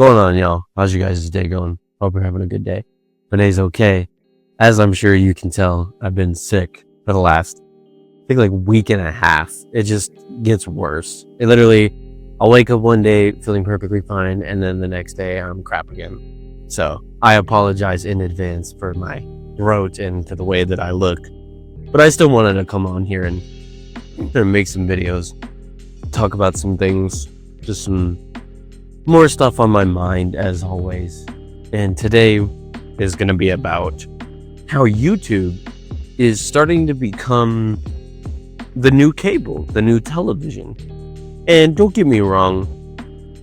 going on, y'all? How's you guys' day going? Hope you're having a good day. My day's okay. As I'm sure you can tell, I've been sick for the last, I think, like week and a half. It just gets worse. I'll wake up one day feeling perfectly fine, and then the next day I'm crap again. So I apologize in advance for my throat and to the way that I look. But I still wanted to come on here and make some videos, talk about some things, just some more stuff on my mind as always. And today is going to be about how YouTube is starting to become the new cable, the new television. And don't get me wrong,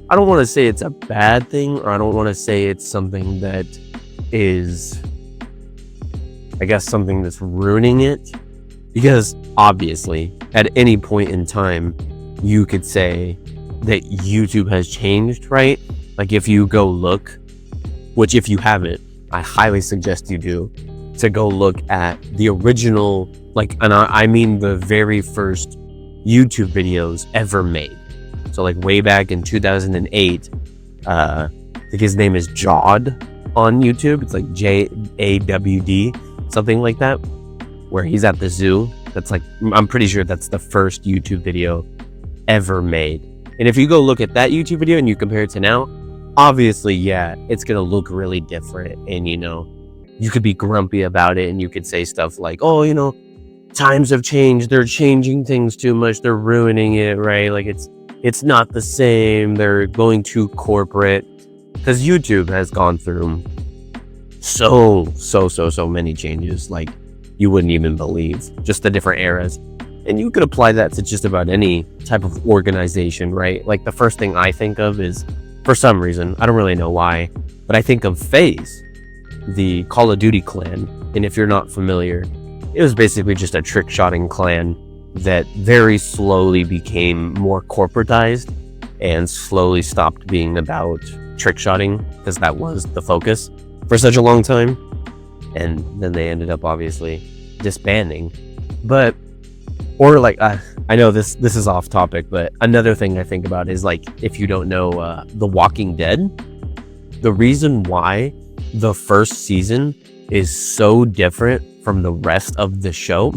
I don't want to say it's a bad thing, or I don't want to say it's something that is, I guess, something that's ruining it. Because obviously, at any point in time, you could say that YouTube has changed, right? Like if you go look, which if you haven't, I highly suggest you do, to go look at the original, and I mean the very first YouTube videos ever made. So like way back in 2008, I think his name is Jawd on YouTube. It's like JAWD, something like that, where he's at the zoo. I'm pretty sure that's the first YouTube video ever made. And if you go look at that YouTube video and you compare it to now, obviously, yeah, it's going to look really different. And, you could be grumpy about it and you could say stuff like, oh, times have changed. They're changing things too much. They're ruining it, right? Like it's not the same. They're going too corporate. Because YouTube has gone through so many changes. Like you wouldn't even believe, just the different eras. And you could apply that to just about any type of organization, right? Like the first thing I think of is, for some reason, I don't really know why, but I think of FaZe, the Call of Duty clan. And if you're not familiar, it was basically just a trick-shotting clan that very slowly became more corporatized and slowly stopped being about trick-shotting, because that was the focus for such a long time. And then they ended up obviously disbanding. But I know this is off topic, but another thing I think about is, like, if you don't know The Walking Dead, the reason why the first season is so different from the rest of the show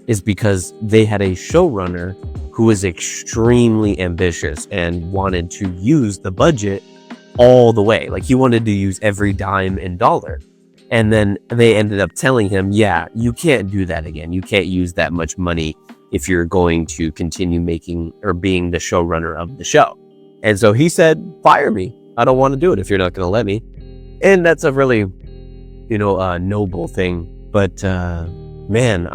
is because they had a showrunner who was extremely ambitious and wanted to use the budget all the way. Like, he wanted to use every dime and dollar. And then they ended up telling him, yeah, you can't do that again. You can't use that much money if you're going to continue making or being the showrunner of the show. And so he said, fire me. I don't want to do it if you're not going to let me. And that's a really, noble thing. But, man,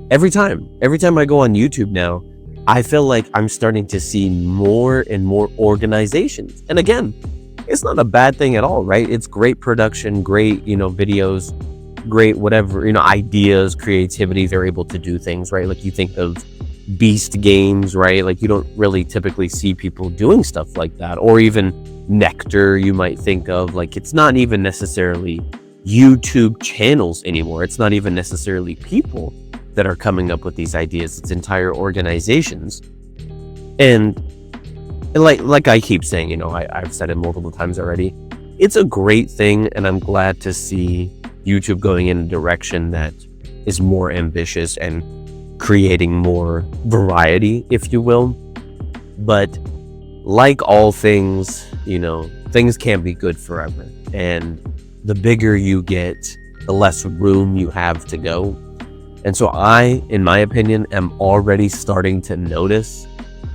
every time I go on YouTube now, I feel like I'm starting to see more and more organizations. And again, it's not a bad thing at all, right? It's great production, great, videos, great whatever, ideas, creativity. They're able to do things, right? Like you think of Beast Games, right? Like you don't really typically see people doing stuff like that. Or even Nectar, you might think of. Like, it's not even necessarily YouTube channels anymore. It's not even necessarily people that are coming up with these ideas. It's entire organizations. And like I keep saying, I've said it multiple times already, it's a great thing, and I'm glad to see YouTube going in a direction that is more ambitious and creating more variety, if you will. But like all things, things can't be good forever. And the bigger you get, the less room you have to go. And so I, in my opinion, am already starting to notice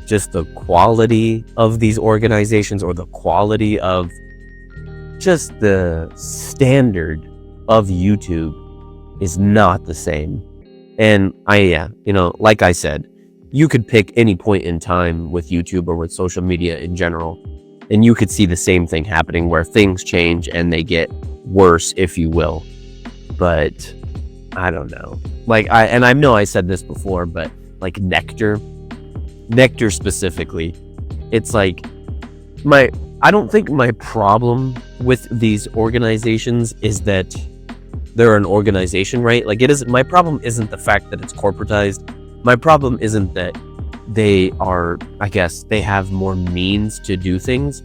just the quality of these organizations, or the quality of just the standard of YouTube is not the same. And like I said, you could pick any point in time with YouTube or with social media in general, and you could see the same thing happening where things change and they get worse, if you will. But I don't know. I know I said this before, but like Nectar specifically, it's like I don't think my problem with these organizations is that they're an organization, right? Like, my problem isn't the fact that it's corporatized. My problem isn't that they are, I guess, they have more means to do things.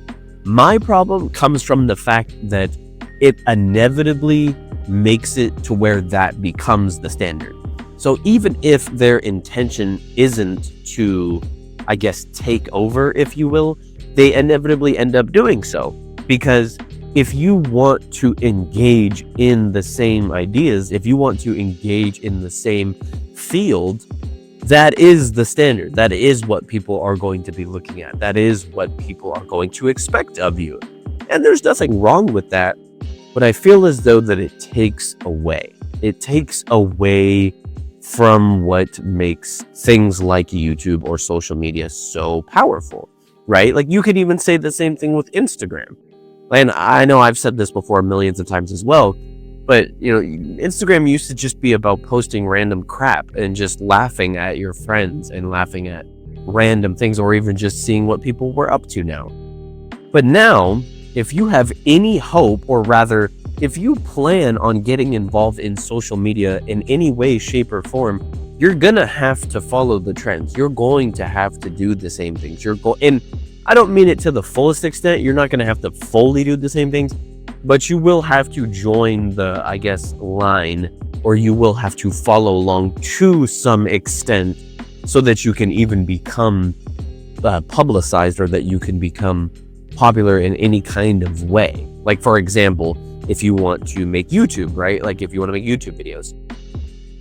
My problem comes from the fact that it inevitably makes it to where that becomes the standard. So even if their intention isn't to, I guess, take over, if you will, they inevitably end up doing so. Because if you want to engage in the same ideas, if you want to engage in the same field, that is the standard. That is what people are going to be looking at. That is what people are going to expect of you. And there's nothing wrong with that. But I feel as though that it takes away. It takes away from what makes things like YouTube or social media so powerful, right? Like you could even say the same thing with Instagram. And I know I've said this before millions of times as well, but you know, Instagram used to just be about posting random crap and just laughing at your friends and laughing at random things, or even just seeing what people were up to now. But now, if you have any hope, or rather, if you plan on getting involved in social media in any way, shape, or form, you're gonna have to follow the trends. You're going to have to do the same things. And I don't mean it to the fullest extent. You're not gonna have to fully do the same things, but you will have to join the, I guess, line, or you will have to follow along to some extent so that you can even become publicized, or that you can become popular in any kind of way. Like, for example, if you want to make YouTube, right? Like if you want to make YouTube videos,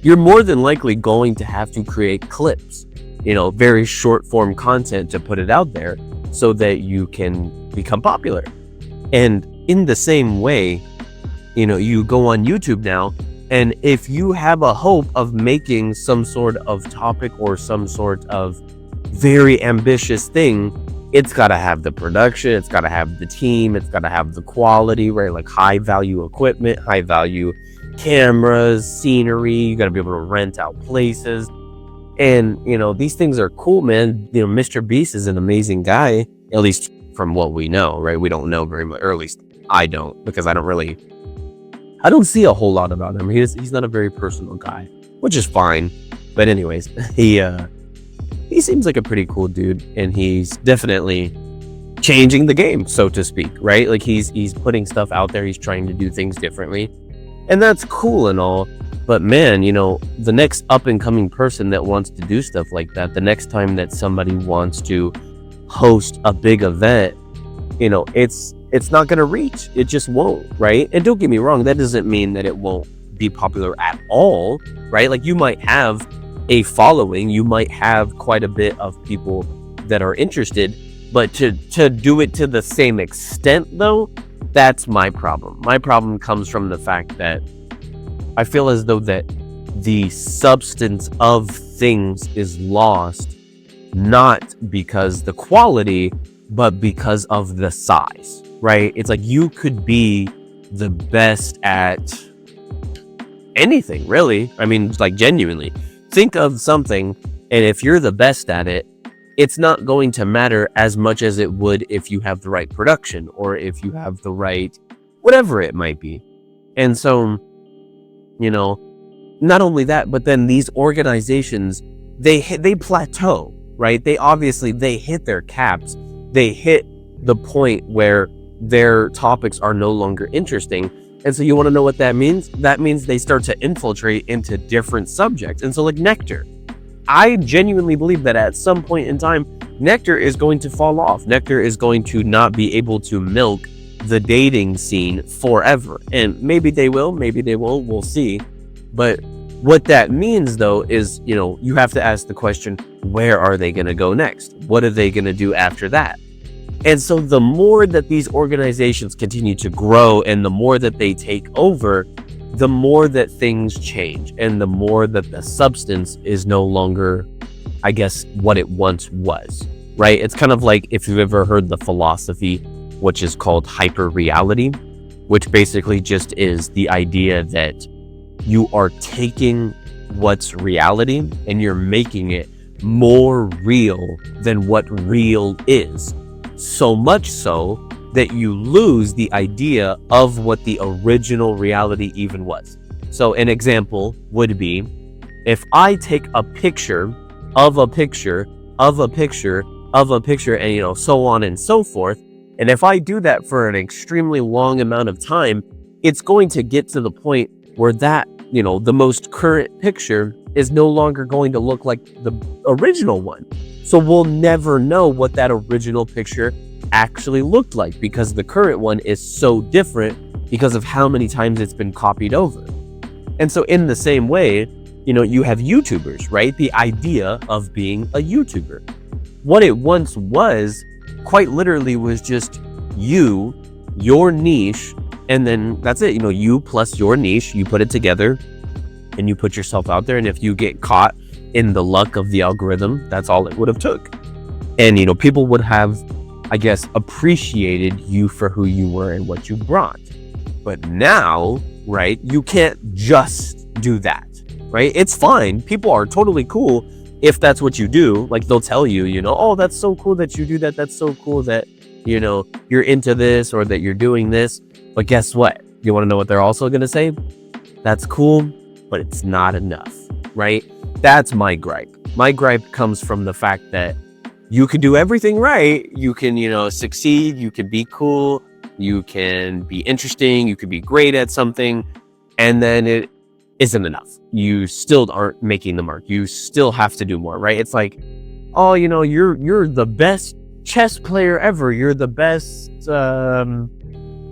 you're more than likely going to have to create clips, you know, very short form content to put it out there so that you can become popular. And in the same way, you know, you go on YouTube now, and if you have a hope of making some sort of topic or some sort of very ambitious thing, it's got to have the production, it's got to have the team, it's got to have the quality, right? Like high value equipment, high value cameras, scenery. You got to be able to rent out places. And, you know, these things are cool, man. You know, Mr. Beast is an amazing guy, at least from what we know, right? We don't know very much, or at least I don't, because I don't see a whole lot about him. He's not a very personal guy, which is fine. But anyways, he seems like a pretty cool dude, and he's definitely changing the game, so to speak, right? Like he's putting stuff out there. He's trying to do things differently, and that's cool and all. But man, you know, the next up and coming person that wants to do stuff like that, the next time that somebody wants to host a big event, you know, it's not going to reach. It just won't, right? And don't get me wrong, that doesn't mean that it won't be popular at all, right? Like you might have a following, you might have quite a bit of people that are interested, but to do it to the same extent though, that's my problem. My problem comes from the fact that I feel as though that the substance of things is lost, not because the quality, but because of the size, right? It's like you could be the best at anything, really. I mean, like genuinely. Think of something, and if you're the best at it, it's not going to matter as much as it would if you have the right production, or if you have the right whatever it might be. And so, you know, not only that, but then these organizations, they plateau, right? They hit their caps. They hit the point where their topics are no longer interesting. And so you want to know what that means? That means they start to infiltrate into different subjects. And so like Nectar, I genuinely believe that at some point in time, Nectar is going to fall off. Nectar is going to not be able to milk the dating scene forever. And maybe they will, maybe they won't, we'll see. But what that means though is, you know, you have to ask the question, where are they going to go next? What are they going to do after that? And so the more that these organizations continue to grow, and the more that they take over, the more that things change, and the more that the substance is no longer, I guess, what it once was, right? It's kind of like if you've ever heard the philosophy, which is called hyper reality, which basically just is the idea that you are taking what's reality and you're making it more real than what real is. So much so that you lose the idea of what the original reality even was. So an example would be, if I take a picture of a picture of a picture of a picture, and you know, so on and so forth, And if I do that for an extremely long amount of time, it's going to get to the point where that, the most current picture is no longer going to look like the original one. So we'll never know what that original picture actually looked like, because the current one is so different because of how many times it's been copied over. And so in the same way, you have YouTubers, right? The idea of being a YouTuber. What it once was, quite literally, was just your niche, and then that's it. You plus your niche, you put it together and you put yourself out there. And if you get caught in the luck of the algorithm, that's all it would have took. And, people would have, I guess, appreciated you for who you were and what you brought. But now, right, you can't just do that, right? It's fine. People are totally cool if that's what you do. Like, they'll tell you, oh, that's so cool that you do that. That's so cool that, you're into this, or that you're doing this. But guess what? You want to know what they're also going to say? That's cool, but it's not enough, right? That's my gripe. My gripe comes from the fact that you can do everything right. You can, succeed. You can be cool. You can be interesting. You can be great at something. And then it isn't enough. You still aren't making the mark. You still have to do more, right? It's like, oh, you're the best chess player ever. You're the best,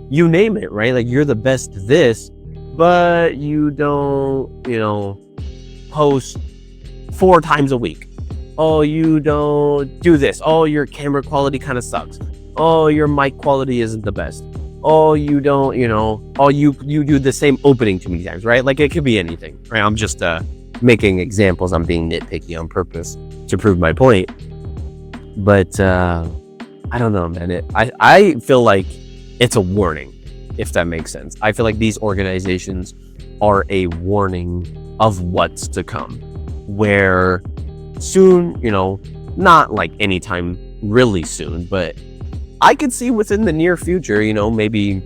you name it, right? Like, you're the best this, but you don't, post 4 times a week. Oh, you don't do this. Oh, your camera quality kind of sucks. Oh, your mic quality isn't the best. Oh, you don't, oh, you do the same opening too many times, right? Like, it could be anything, right? I'm just making examples. I'm being nitpicky on purpose to prove my point. But I don't know, man. I feel like it's a warning, if that makes sense. I feel like these organizations are a warning of what's to come, where soon, not like anytime really soon, but I could see within the near future, maybe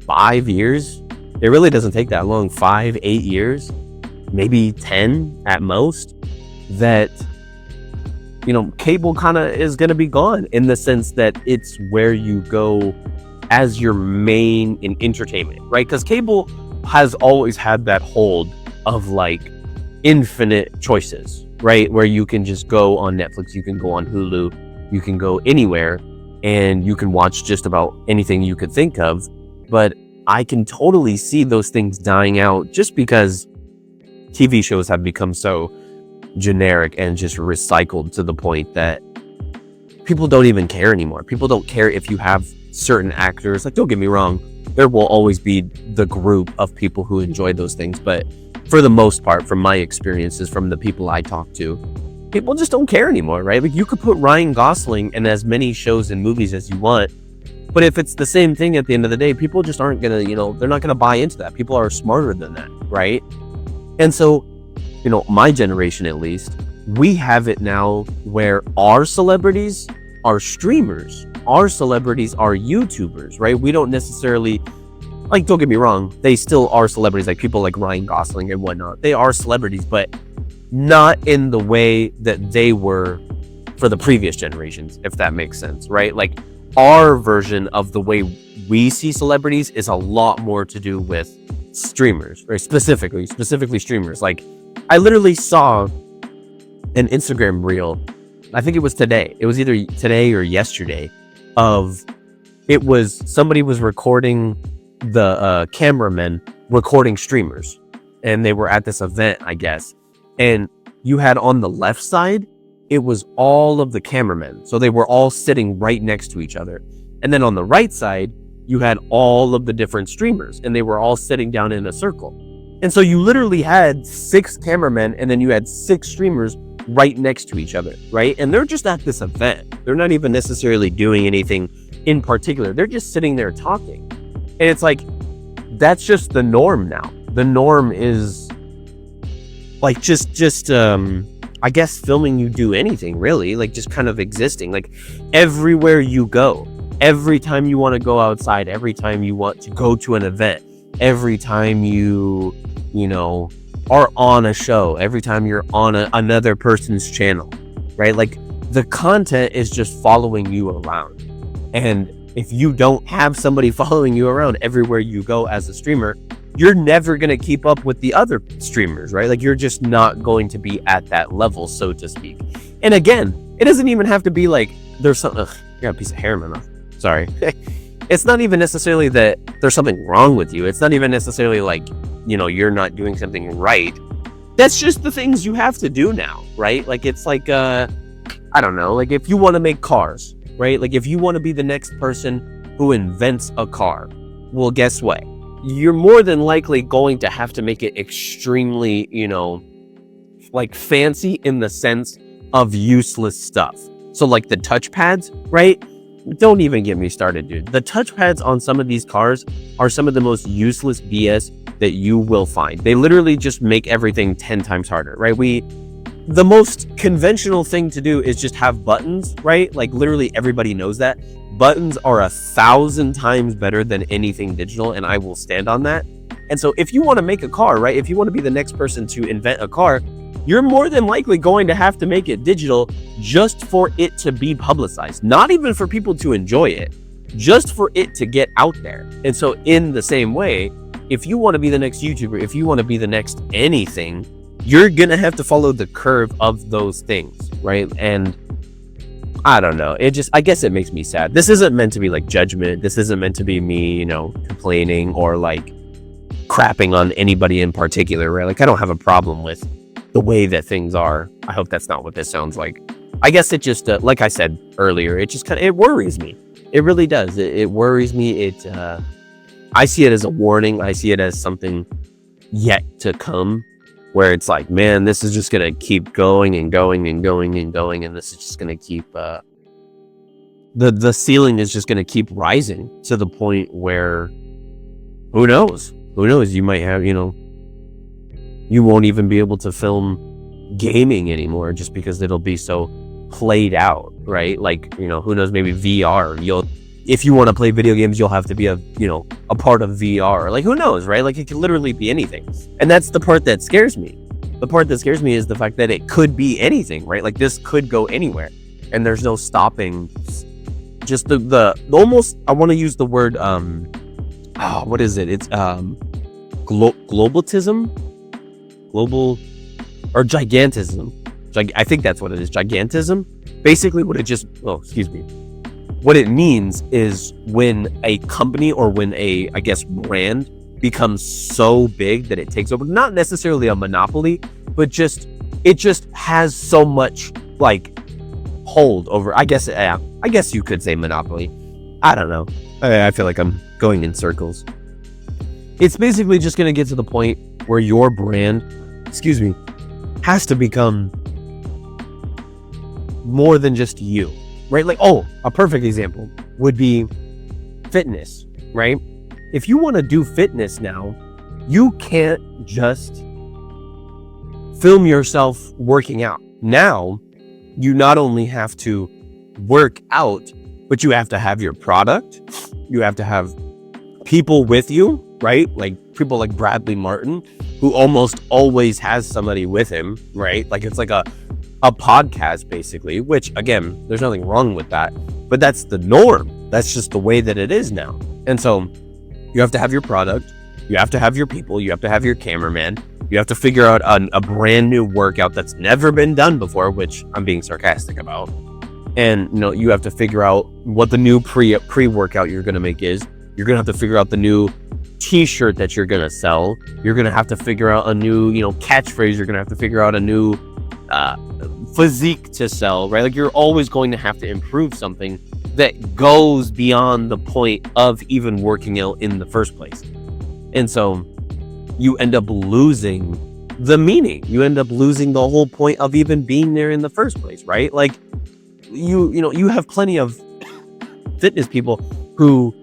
5 years. It really doesn't take that long. 5, 8 years, maybe 10 at most, that, cable kind of is going to be gone, in the sense that it's where you go as your main in entertainment, right? Because cable has always had that hold of like infinite choices, right? Where you can just go on Netflix, you can go on Hulu, you can go anywhere, and you can watch just about anything you could think of. But I can totally see those things dying out, just because TV shows have become so generic and just recycled to the point that people don't even care anymore. People don't care if you have certain actors. Like, don't get me wrong, there will always be the group of people who enjoy those things, but for the most part, from my experiences, from the people I talk to, people just don't care anymore, right? Like, you could put Ryan Gosling in as many shows and movies as you want, but if it's the same thing at the end of the day, people just aren't gonna, they're not gonna buy into that. People are smarter than that, right? And so, my generation, at least, we have it now where our celebrities are streamers. Our celebrities are YouTubers, right? We don't necessarily, like, don't get me wrong, they still are celebrities, like people like Ryan Gosling and whatnot. They are celebrities, but not in the way that they were for the previous generations, if that makes sense, right? Like, our version of the way we see celebrities is a lot more to do with streamers, right? Specifically streamers. Like, I literally saw an Instagram reel, I think it was today. It was either today or yesterday, somebody was recording the cameramen recording streamers, and they were at this event, I guess. And you had on the left side, it was all of the cameramen. So they were all sitting right next to each other. And then on the right side, you had all of the different streamers, and they were all sitting down in a circle. And so you literally had 6 cameramen, and then you had 6 streamers right next to each other, right? And they're just at this event. They're not even necessarily doing anything in particular. They're just sitting there talking. And it's like, that's just the norm now. The norm is like just I guess filming you do anything, really, like just kind of existing, like everywhere you go, every time you want to go outside, every time you want to go to an event, every time you are on a show, every time you're on another person's channel, right? Like, the content is just following you around. And if you don't have somebody following you around everywhere you go as a streamer, you're never going to keep up with the other streamers, right? Like, you're just not going to be at that level, so to speak. And again, it doesn't even have to be like there's something. I got a piece of hair in my mouth. Sorry. It's not even necessarily that there's something wrong with you. It's not even necessarily like, you're not doing something right. That's just the things you have to do now, right? Like, it's like, I don't know, like if you want to make cars, right? Like if you want to be the next person who invents a car, well, guess what? You're more than likely going to have to make it extremely, like fancy in the sense of useless stuff. So like the touchpads, right? Don't even get me started, dude. The touchpads on some of these cars are some of the most useless BS that you will find. They literally just make everything 10 times harder, right? The most conventional thing to do is just have buttons, right? Like literally everybody knows that. Buttons are 1,000 times better than anything digital, and I will stand on that. And so if you want to make a car, right? If you want to be the next person to invent a car, you're more than likely going to have to make it digital just for it to be publicized. Not even for people to enjoy it, just for it to get out there. And so in the same way, if you want to be the next YouTuber, if you want to be the next anything, you're going to have to follow the curve of those things, right? And I don't know. I guess it makes me sad. This isn't meant to be like judgment. This isn't meant to be me, complaining or like crapping on anybody in particular, right? Like I don't have a problem with the way that things are. I hope that's not what this sounds like. I guess it just, like I said earlier, it just it worries me. It really does. It worries me. I see it as a warning. I see it as something yet to come, where it's like, man, this is just going to keep going and going and going and going. And this is just going to keep, the ceiling is just going to keep rising to the point where who knows, you might have, you won't even be able to film gaming anymore just because it'll be so played out, right? Like, who knows, maybe VR, if you want to play video games, you'll have to be a part of VR. Like, who knows, right? Like, it could literally be anything. And that's the part that scares me. The part that scares me is the fact that it could be anything, right? Like, this could go anywhere and there's no stopping. Just the almost, I want to use the word, what is it? It's, global or gigantism. I think that's what it is. Gigantism. Basically what what it means is when a company or when I guess brand becomes so big that it takes over, not necessarily a monopoly, but it just has so much like hold over, I guess you could say monopoly. I don't know. I feel like I'm going in circles. It's basically just going to get to the point where your brand, has to become more than just you, right? Like, a perfect example would be fitness, right? If you want to do fitness now, you can't just film yourself working out. Now, you not only have to work out, but you have to have your product. You have to have people with you, right? Like people like Bradley Martin, who almost always has somebody with him, right? Like it's like a podcast basically, which again, there's nothing wrong with that, but that's the norm. That's just the way that it is now. And so you have to have your product, you have to have your people, you have to have your cameraman, you have to figure out a brand new workout that's never been done before, which I'm being sarcastic about. And you have to figure out what the new pre-workout you're going to make is. You're going to have to figure out the new t-shirt that you're going to sell. You're going to have to figure out a new, catchphrase. You're going to have to figure out a new physique to sell, right? Like you're always going to have to improve something that goes beyond the point of even working out in the first place. And so you end up losing the meaning. You end up losing the whole point of even being there in the first place, right? Like you have plenty of fitness people who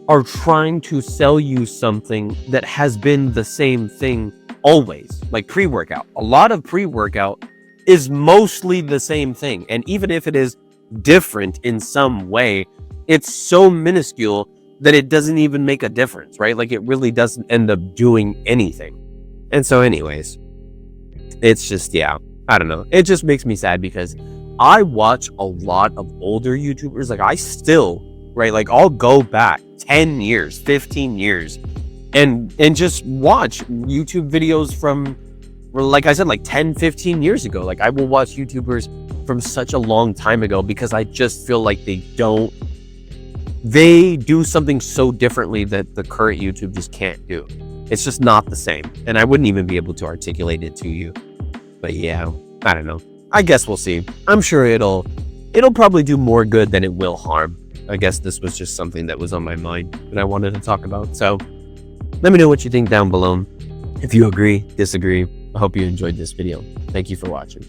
are trying to sell you something that has been the same thing always, like pre-workout. A lot of pre-workout is mostly the same thing. And even if it is different in some way, it's so minuscule that it doesn't even make a difference, right? Like it really doesn't end up doing anything. And so anyways, it's just, I don't know. It just makes me sad because I watch a lot of older YouTubers. Like I still right? Like I'll go back 10 years, 15 years and just watch YouTube videos from, like I said, like 10, 15 years ago. Like I will watch YouTubers from such a long time ago because I just feel like they do something so differently that the current YouTube just can't do. It's just not the same. And I wouldn't even be able to articulate it to you. But yeah, I don't know. I guess we'll see. I'm sure it'll probably do more good than it will harm. I guess this was just something that was on my mind and I wanted to talk about. So let me know what you think down below. If you agree, disagree. I hope you enjoyed this video. Thank you for watching.